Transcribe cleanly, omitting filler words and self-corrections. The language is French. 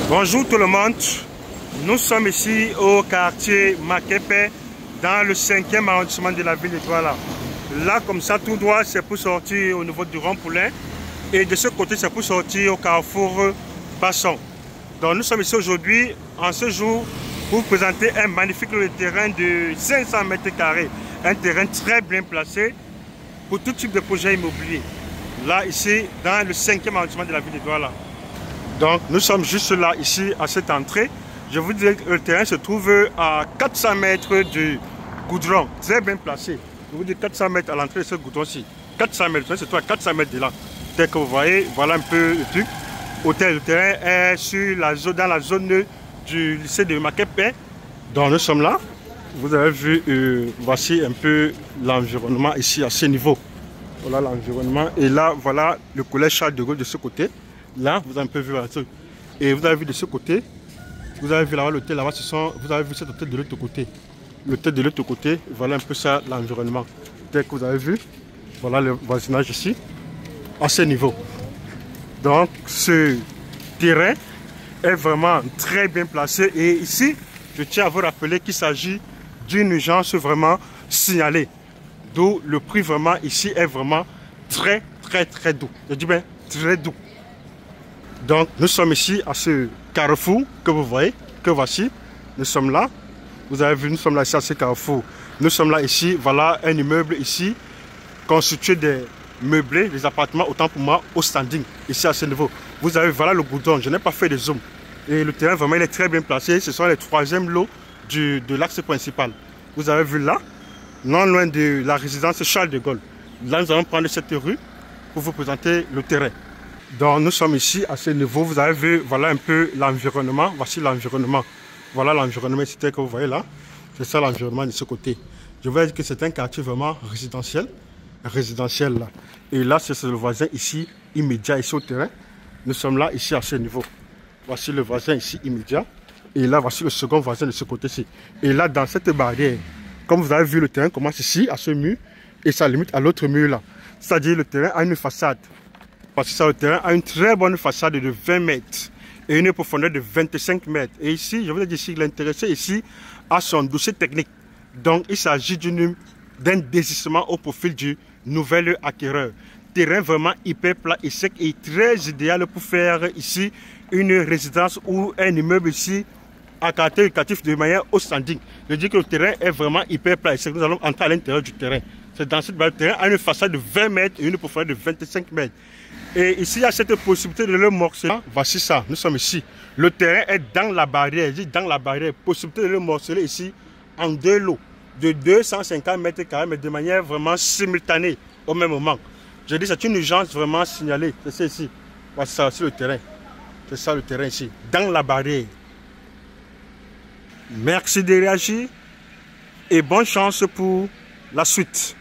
Bonjour tout le monde, nous sommes ici au quartier Makepe dans le 5e arrondissement de la ville de Douala. Là comme ça tout droit c'est pour sortir au niveau du Rond-Poulain et de ce côté c'est pour sortir au carrefour Basson. Donc nous sommes ici aujourd'hui en ce jour pour vous présenter un magnifique terrain de 500 m², un terrain très bien placé pour tout type de projet immobilier. Là ici dans le 5e arrondissement de la ville de Douala. Donc nous sommes juste là, ici, à cette entrée. Je vous dis que le terrain se trouve à 400 m du goudron, très bien placé. Je vous dis 400 m à l'entrée de ce goudron-ci. 400 m, c'est toi 400 m de là. Tel que vous voyez, voilà un peu le truc. Le terrain est sur dans la zone du lycée de Makepe. Donc nous sommes là. Vous avez vu, voici un peu l'environnement ici à ce niveau. Voilà l'environnement. Et là, voilà le collège Charles de Gaulle de ce côté. Là, vous avez un peu vu un truc. Et vous avez vu de ce côté, vous avez vu là-bas l'hôtel, là-bas, vous avez vu cet hôtel de l'autre côté. L'hôtel de l'autre côté, voilà un peu ça, l'environnement. Tel que vous avez vu, voilà le voisinage ici, à ce niveau. Donc, ce terrain est vraiment très bien placé. Et ici, je tiens à vous rappeler qu'il s'agit d'une urgence vraiment signalée. D'où le prix vraiment ici est vraiment très doux. Je dis bien très doux. Donc nous sommes ici à ce carrefour que vous voyez, que voici. Nous sommes là. Vous avez vu, nous sommes là ici à ce carrefour. Nous sommes là ici, voilà un immeuble ici, constitué des meublés, des appartements, autant pour moi, au standing, ici à ce niveau. Vous avez, voilà le goudron, je n'ai pas fait de zoom. Et le terrain vraiment il est très bien placé. Ce sont les 3e lots de l'axe principal. Vous avez vu là, non loin de la résidence Charles de Gaulle. Là nous allons prendre cette rue pour vous présenter le terrain. Donc nous sommes ici à ce niveau, vous avez vu, voilà un peu l'environnement, voici l'environnement. Voilà l'environnement ici que vous voyez là, c'est ça l'environnement de ce côté. Je veux dire que c'est un quartier vraiment résidentiel là. Et là c'est le voisin ici, immédiat ici au terrain. Nous sommes là ici à ce niveau. Voici le voisin ici immédiat. Et là voici le second voisin de ce côté-ci. Et là dans cette barrière, comme vous avez vu le terrain commence ici à ce mur et ça limite à l'autre mur là. C'est-à-dire le terrain a une façade. Parce que ça, le terrain a une très bonne façade de 20 mètres et une profondeur de 25 mètres. Et ici, je vous ai dit, l'intéressé ici a son dossier technique. Donc, il s'agit d'un désistement au profil du nouvel acquéreur. Terrain vraiment hyper plat et sec et très idéal pour faire ici une résidence ou un immeuble ici à caractère locatif de manière au standing. Je dis que le terrain est vraiment hyper plat et sec. Nous allons entrer à l'intérieur du terrain. C'est dans cette barrière, le terrain a une façade de 20 mètres et une profondeur de 25 mètres. Et ici, il y a cette possibilité de le morceler. Voici ça, nous sommes ici. Le terrain est dans la barrière, je dis dans la barrière. Possibilité de le morceler ici en 2 lots de 250 m², mais de manière vraiment simultanée au même moment. Je dis c'est une urgence vraiment signalée. C'est ça ici. Voici ça, c'est le terrain. C'est ça le terrain ici, dans la barrière. Merci de réagir et bonne chance pour la suite.